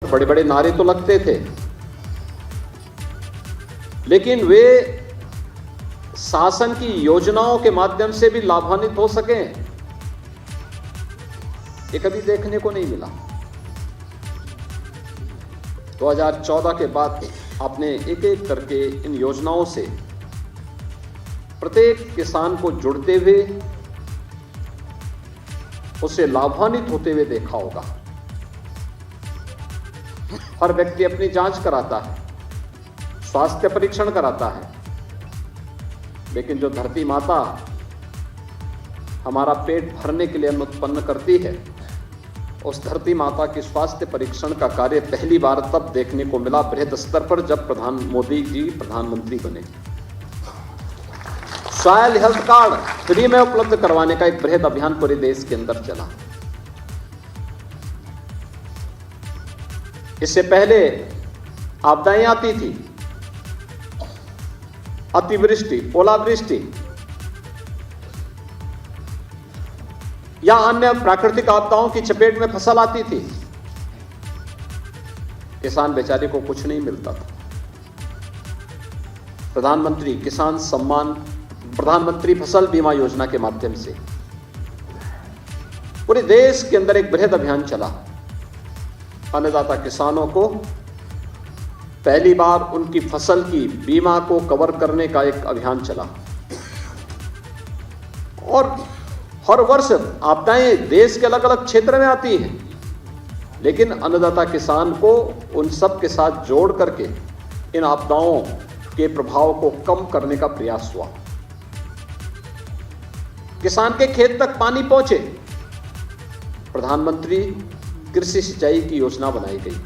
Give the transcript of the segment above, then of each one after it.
बड़े बड़े नारे तो लगते थे, लेकिन वे शासन की योजनाओं के माध्यम से भी लाभान्वित हो सके, ये कभी देखने को नहीं मिला। 2014 के बाद आपने एक एक करके इन योजनाओं से प्रत्येक किसान को जुड़ते हुए, उसे लाभान्वित होते हुए देखा होगा। हर व्यक्ति अपनी जांच कराता है, स्वास्थ्य परीक्षण कराता है, लेकिन जो धरती माता हमारा पेट भरने के लिए अन्न उत्पन्न करती है, उस धरती माता की स्वास्थ्य परीक्षण का कार्य पहली बार तब देखने को मिला बृहद स्तर पर, जब मोदी जी प्रधानमंत्री बने। सॉयल हेल्थ कार्ड फ्री में उपलब्ध करवाने का एक बृहद अभियान पूरे देश के अंदर चला। इससे पहले आपदाएं आती थी, अतिवृष्टि, ओलावृष्टि या अन्य प्राकृतिक आपदाओं की चपेट में फसल आती थी, किसान बेचारे को कुछ नहीं मिलता था। प्रधानमंत्री फसल बीमा योजना के माध्यम से पूरे देश के अंदर एक बृहद अभियान चला। अन्नदाता किसानों को पहली बार उनकी फसल की बीमा को कवर करने का एक अभियान चला। और हर वर्ष आपदाएं देश के अलग अलग क्षेत्र में आती हैं, लेकिन अन्नदाता किसान को उन सब के साथ जोड़ करके इन आपदाओं के प्रभाव को कम करने का प्रयास हुआ। किसान के खेत तक पानी पहुंचे, प्रधानमंत्री कृषि सिंचाई की योजना बनाई गई।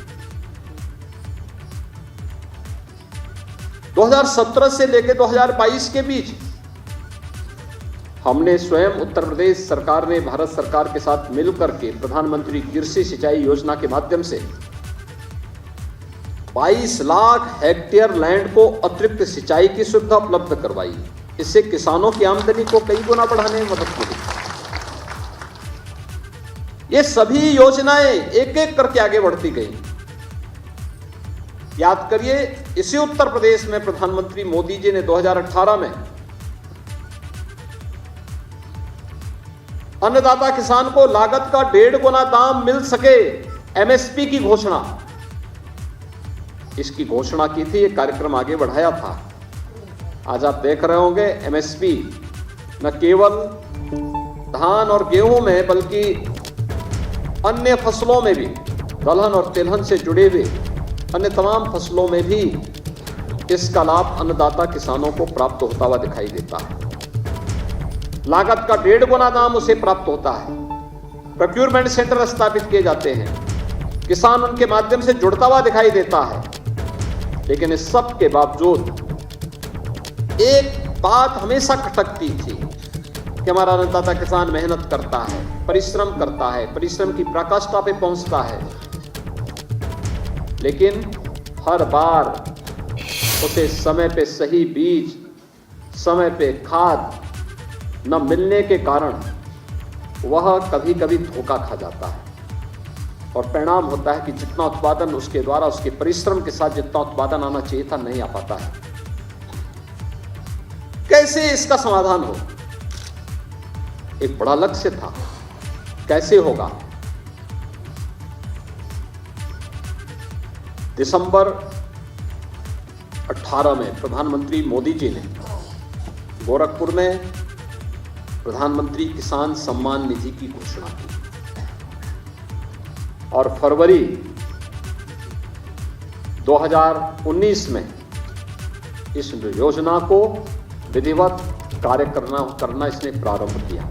2017 से लेकर 2022 के बीच हमने स्वयं उत्तर प्रदेश सरकार ने भारत सरकार के साथ मिलकर के प्रधानमंत्री कृषि सिंचाई योजना के माध्यम से 22 लाख हेक्टेयर लैंड को अतिरिक्त सिंचाई की सुविधा उपलब्ध करवाई। इससे किसानों की आमदनी को कई गुना बढ़ाने में मदद मिली। ये सभी योजनाएं एक एक करके आगे बढ़ती गई। याद करिए, इसी उत्तर प्रदेश में प्रधानमंत्री मोदी जी ने 2018 में अन्नदाता किसान को लागत का 1.5 गुना दाम मिल सके, एमएसपी की घोषणा, इसकी घोषणा की थी। ये कार्यक्रम आगे बढ़ाया था। आज आप देख रहे होंगे एमएसपी न केवल धान और गेहूं में, बल्कि अन्य फसलों में भी, दलहन और तिलहन से जुड़े हुए अन्य तमाम फसलों में भी इसका लाभ अन्नदाता किसानों को प्राप्त होता हुआ दिखाई देता है। लागत का 1.5 गुना दाम उसे प्राप्त होता है। प्रोक्योरमेंट सेंटर स्थापित किए जाते हैं, किसान उनके माध्यम से जुड़ता हुआ दिखाई देता है। लेकिन इस सब के बावजूद एक बात हमेशा खटकती थी कि हमारा अन्नदाता किसान मेहनत करता है, परिश्रम करता है, परिश्रम की पराकाष्ठा पे पहुंचता है, लेकिन हर बार उसे समय पे सही बीज, समय पे खाद न मिलने के कारण वह कभी कभी धोखा खा जाता है। और परिणाम होता है कि जितना उत्पादन उसके द्वारा, उसके परिश्रम के साथ जितना उत्पादन आना चाहिए था, नहीं आ पाता है। कैसे इसका समाधान हो? एक बड़ा लक्ष्य था, कैसे होगा? दिसंबर 18 में प्रधानमंत्री मोदी जी ने गोरखपुर में प्रधानमंत्री किसान सम्मान निधि की घोषणा की और फरवरी 2019 में इस योजना को विधिवत कार्य करना इसने प्रारंभ किया।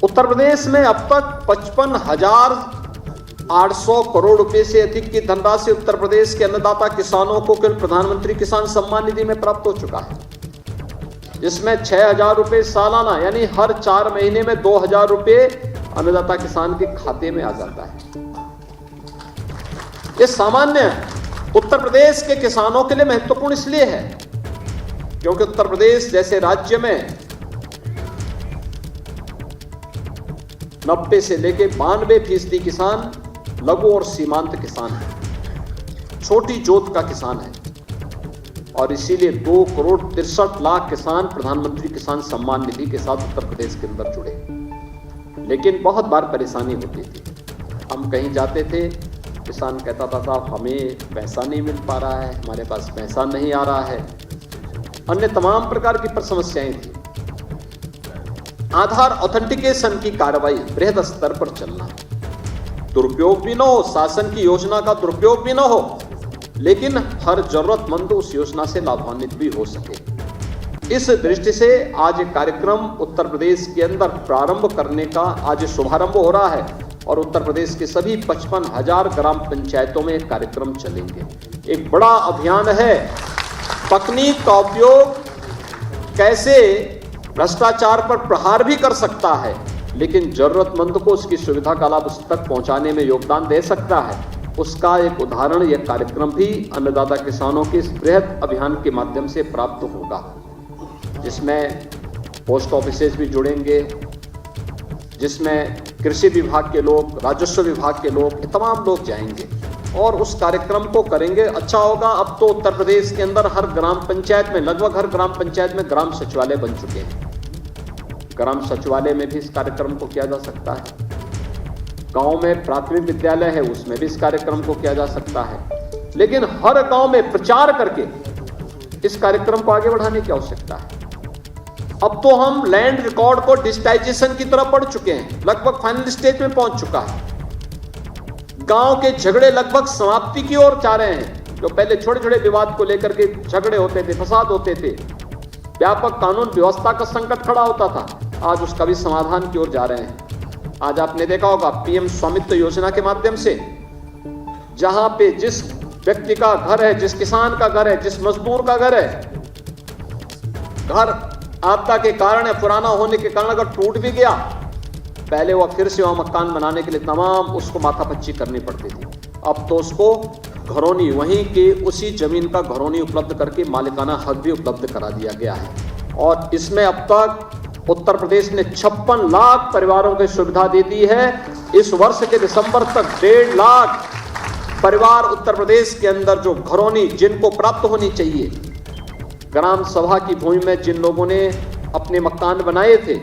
उत्तर प्रदेश में अब तक 55,800 करोड़ रुपए से अधिक की धनराशि उत्तर प्रदेश के अन्नदाता किसानों को केवल प्रधानमंत्री किसान सम्मान निधि में प्राप्त हो चुका है, जिसमें 6,000 रुपए सालाना, यानी हर 4 महीने में 2,000 रुपए अन्नदाता किसान के खाते में आ जाता है। ये सामान्य उत्तर प्रदेश के किसानों के लिए महत्वपूर्ण इसलिए है क्योंकि उत्तर प्रदेश जैसे राज्य में 90 से लेकर 92% किसान लघु और सीमांत किसान है, छोटी जोत का किसान है, और इसीलिए 2,63,00,000 किसान प्रधानमंत्री किसान सम्मान निधि के साथ उत्तर प्रदेश के अंदर जुड़े। लेकिन बहुत बार परेशानी होती थी। हम कहीं जाते थे, किसान कहता था साहब हमें पैसा नहीं मिल पा रहा है, हमारे पास पैसा नहीं आ रहा है, अन्य तमाम प्रकार की समस्याएं थी। आधार ऑथेंटिकेशन की कार्रवाई बृहद स्तर पर चलना, दुरुपयोग भी न हो, शासन की योजना का दुरुपयोग भी न हो, लेकिन हर जरूरतमंद उस योजना से लाभान्वित भी हो सके। इस दृष्टि से आज एक कार्यक्रम उत्तर प्रदेश के अंदर प्रारंभ करने का आज शुभारंभ हो रहा है, और उत्तर प्रदेश के सभी 55,000 ग्राम पंचायतों में एक कार्यक्रम चलेंगे। एक बड़ा अभियान है, तकनीक का उपयोग कैसे भ्रष्टाचार पर प्रहार भी कर सकता है, लेकिन जरूरतमंद को उसकी सुविधा का लाभ उस तक पहुंचाने में योगदान दे सकता है। उसका एक उदाहरण यह कार्यक्रम भी अन्नदाता किसानों के इस बृहद अभियान के माध्यम से प्राप्त होगा, जिसमें पोस्ट ऑफिसेज भी जुड़ेंगे, जिसमें कृषि विभाग के लोग, राजस्व विभाग के लोग, तमाम लोग जाएंगे और उस कार्यक्रम को करेंगे। अच्छा होगा, अब तो उत्तर प्रदेश के अंदर हर ग्राम पंचायत में, लगभग हर ग्राम पंचायत में ग्राम सचिवालय बन चुके हैं। ग्राम सचिवालय में भी इस कार्यक्रम को किया जा सकता है। गांव में प्राथमिक विद्यालय है, उसमें भी इस कार्यक्रम को किया जा सकता है। लेकिन हर गांव में प्रचार करके इस कार्यक्रम को आगे बढ़ाने की आवश्यकता है। अब तो हम लैंड रिकॉर्ड को डिजिटाइजेशन की तरफ बढ़ चुके हैं, लगभग फाइनल स्टेज में पहुंच चुका है। गांव के झगड़े लगभग समाप्ति की ओर जा रहे हैं। जो पहले छोटे छोटे विवाद को लेकर के झगड़े होते थे, फसाद होते थे, व्यापक कानून व्यवस्था का संकट खड़ा होता था, आज उसका भी समाधान की ओर जा रहे हैं। आज आपने देखा होगा पीएम स्वामित्व योजना के माध्यम से, जहां पे जिस व्यक्ति का घर है, जिस किसान का घर है, जिस मजदूर का घर है, घर आपदा के कारण या पुराना होने के कारण अगर टूट भी गया, पहले वह फिर से वह मकान बनाने के लिए तमाम उसको माथापच्ची करनी पड़ती थी। अब तो उसको घरौनी, वहीं के उसी जमीन का घरौनी उपलब्ध करके मालिकाना हक भी उपलब्ध करा दिया गया है। और इसमें अब तक उत्तर प्रदेश ने 56 लाख परिवारों को सुविधा दे दी है। इस वर्ष के दिसंबर तक 1.5 लाख परिवार उत्तर प्रदेश के अंदर जो घरौनी जिनको प्राप्त होनी चाहिए, ग्राम सभा की भूमि में जिन लोगों ने अपने मकान बनाए थे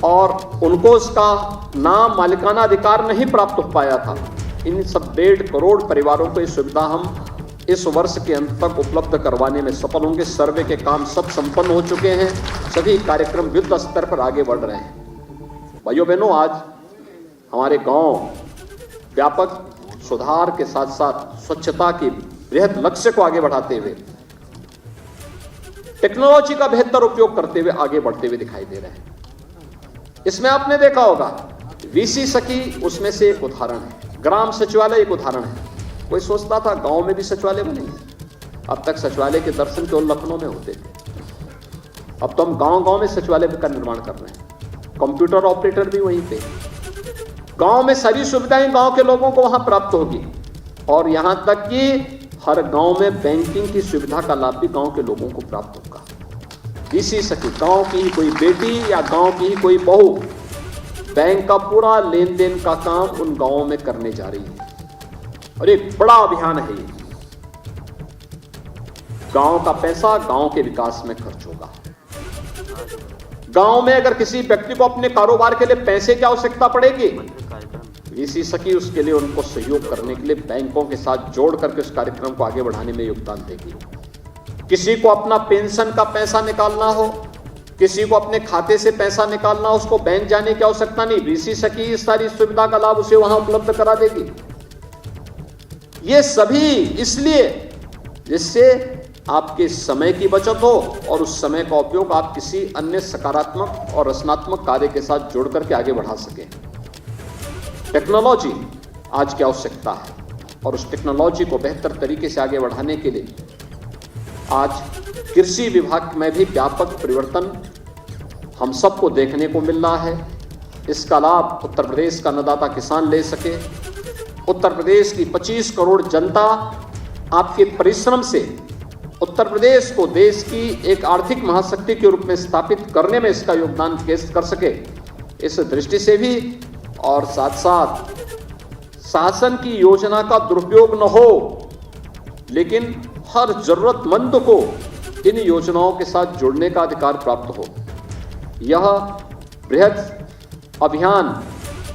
और उनको उसका नाम मालिकाना अधिकार नहीं प्राप्त हो पाया था, इन सब 1.5 करोड़ परिवारों को ये सुविधा हम इस वर्ष के अंत तक उपलब्ध करवाने में सफल होंगे। सर्वे के काम सब संपन्न हो चुके हैं, सभी कार्यक्रम युद्ध स्तर पर आगे बढ़ रहे हैं। भाइयों बहनों, आज हमारे गांव व्यापक सुधार के साथ साथ स्वच्छता के बृहद लक्ष्य को आगे बढ़ाते हुए, टेक्नोलॉजी का बेहतर उपयोग करते हुए आगे बढ़ते हुए दिखाई दे रहे हैं। इसमें आपने देखा होगा वीसी सखी उसमें से एक उदाहरण है, ग्राम सचिवालय एक उदाहरण है। कोई सोचता था गांव में भी सचिवालय बनेंगे, अब तक सचिवालय के दर्शन केवल लखनऊ में होते थे, अब तो हम गांव गांव में सचिवालय का निर्माण कर रहे हैं। कंप्यूटर ऑपरेटर भी वहीं पे, गांव में सारी सुविधाएं गांव के लोगों को वहां प्राप्त होगी, और यहां तक कि हर गांव में बैंकिंग की सुविधा का लाभ भी गांव के लोगों को प्राप्त होगा। इसी सखी, गांव की ही कोई बेटी या गांव की ही कोई बहू बैंक का पूरा लेन देन का काम उन गांवों में करने जा रही है, और एक बड़ा अभियान है ये। गांव का पैसा गांव के विकास में खर्च होगा। गांव में अगर किसी व्यक्ति को अपने कारोबार के लिए पैसे की आवश्यकता पड़ेगी, वीसी सखी उसके लिए उनको सहयोग करने के लिए बैंकों के साथ जोड़ करके उस कार्यक्रम को आगे बढ़ाने में योगदान देगी। किसी को अपना पेंशन का पैसा निकालना हो, किसी को अपने खाते से पैसा निकालना हो, उसको बैंक जाने की आवश्यकता नहीं, वीसी सखी इस सारी सुविधा का लाभ उसे वहां उपलब्ध करा देगी। ये सभी इसलिए जिससे आपके समय की बचत हो और उस समय का उपयोग आप किसी अन्य सकारात्मक और रचनात्मक कार्य के साथ जोड़ करके आगे बढ़ा सकें। टेक्नोलॉजी आज की आवश्यकता है, और उस टेक्नोलॉजी को बेहतर तरीके से आगे बढ़ाने के लिए आज कृषि विभाग में भी व्यापक परिवर्तन हम सबको देखने को मिल रहा है। इसका लाभ उत्तर प्रदेश का अन्नदाता किसान ले सके। उत्तर प्रदेश की 25 करोड़ जनता आपके परिश्रम से उत्तर प्रदेश को देश की एक आर्थिक महाशक्ति के रूप में स्थापित करने में इसका योगदान कर सके, इस दृष्टि से भी, और साथ साथ शासन की योजना का दुरुपयोग न हो, लेकिन हर जरूरतमंद को इन योजनाओं के साथ जुड़ने का अधिकार प्राप्त हो। यह बृहद अभियान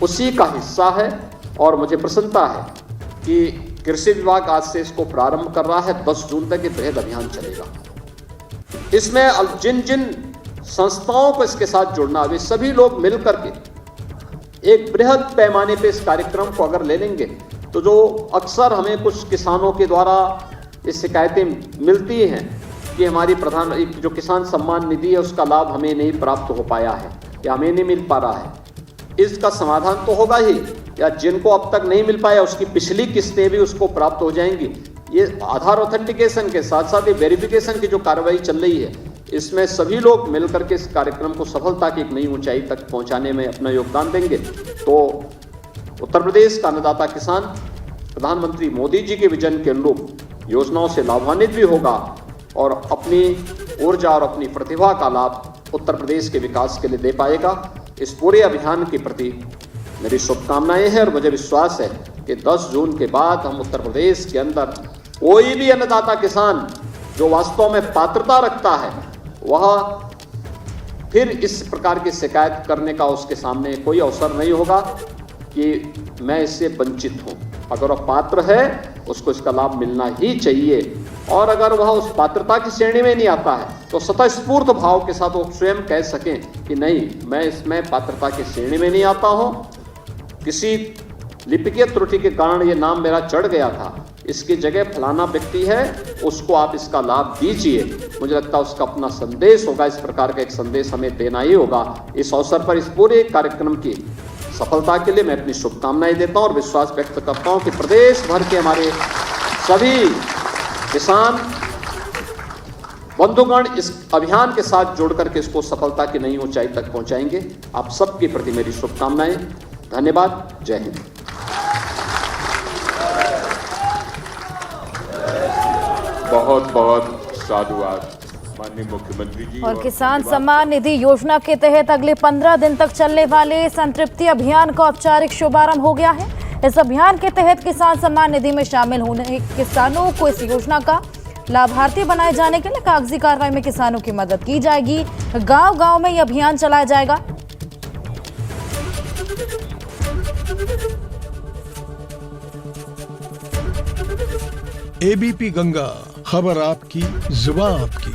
उसी का हिस्सा है और मुझे प्रसन्नता है कि कृषि विभाग आज से इसको प्रारंभ कर रहा है। 10 जून तक ये बृहद अभियान चलेगा। इसमें जिन जिन संस्थाओं को इसके साथ जुड़ना है, वे सभी लोग मिलकर के एक बृहद पैमाने पे इस कार्यक्रम को अगर ले लेंगे तो जो अक्सर हमें कुछ किसानों के द्वारा ये शिकायतें मिलती हैं कि हमारी जो किसान सम्मान निधि है उसका लाभ हमें नहीं प्राप्त हो पाया है या हमें नहीं मिल पा रहा है, इसका समाधान तो होगा ही, या जिनको अब तक नहीं मिल पाया उसकी पिछली किस्तें भी उसको प्राप्त हो जाएंगी। ये आधार ऑथेंटिकेशन के साथ साथ ये वेरिफिकेशन की जो कार्रवाई चल रही है, इसमें सभी लोग मिलकर के इस कार्यक्रम को सफलता की एक नई ऊंचाई तक पहुंचाने में अपना योगदान देंगे तो उत्तर प्रदेश का अन्नदाता किसान प्रधानमंत्री मोदी जी के विजन के अनुरूप योजनाओं से लाभान्वित भी होगा और अपनी ऊर्जा और अपनी प्रतिभा का लाभ उत्तर प्रदेश के विकास के लिए दे पाएगा। इस पूरे अभियान के प्रति मेरी शुभकामनाएं हैं और मुझे विश्वास है कि 10 जून के बाद हम उत्तर प्रदेश के अंदर कोई भी अन्नदाता किसान जो वास्तव में पात्रता रखता है वह फिर इस प्रकार की शिकायत करने का उसके सामने कोई अवसर नहीं होगा कि मैं इससे वंचित हूं। अगर वह पात्र है उसको इसका लाभ मिलना ही चाहिए, और अगर वह उस पात्रता की श्रेणी में नहीं आता है तो स्वतःस्फूर्त भाव के साथ वो स्वयं कह सकें कि नहीं, मैं इसमें पात्रता की श्रेणी में नहीं आता हूं, किसी लिपिकीय त्रुटि के कारण ये नाम मेरा चढ़ गया था, इसकी जगह फलाना व्यक्ति है, उसको आप इसका लाभ दीजिए। मुझे लगता है उसका अपना संदेश होगा, इस प्रकार का एक संदेश हमें देना ही होगा। इस अवसर पर इस पूरे कार्यक्रम की सफलता के लिए मैं अपनी शुभकामनाएं देता हूं और विश्वास व्यक्त करता हूं कि प्रदेश भर के हमारे सभी किसान बंधुगण इस अभियान के साथ जुड़कर के इसको सफलता की नई ऊंचाई तक पहुंचाएंगे। आप सबके प्रति मेरी शुभकामनाएं। धन्यवाद। जय हिंद। बहुत बहुत साधुवाद माननीय मुख्यमंत्री जी। और किसान सम्मान निधि योजना के तहत अगले 15 दिन तक चलने वाले संतृप्ति अभियान का औपचारिक शुभारंभ हो गया है। इस अभियान के तहत किसान सम्मान निधि में शामिल होने किसानों को इस योजना का लाभार्थी बनाए जाने के लिए कागजी कार्रवाई में किसानों की मदद की जाएगी। गांव-गांव में यह अभियान चलाया जाएगा। एबीपी गंगा, खबर आपकी, जुबान आपकी।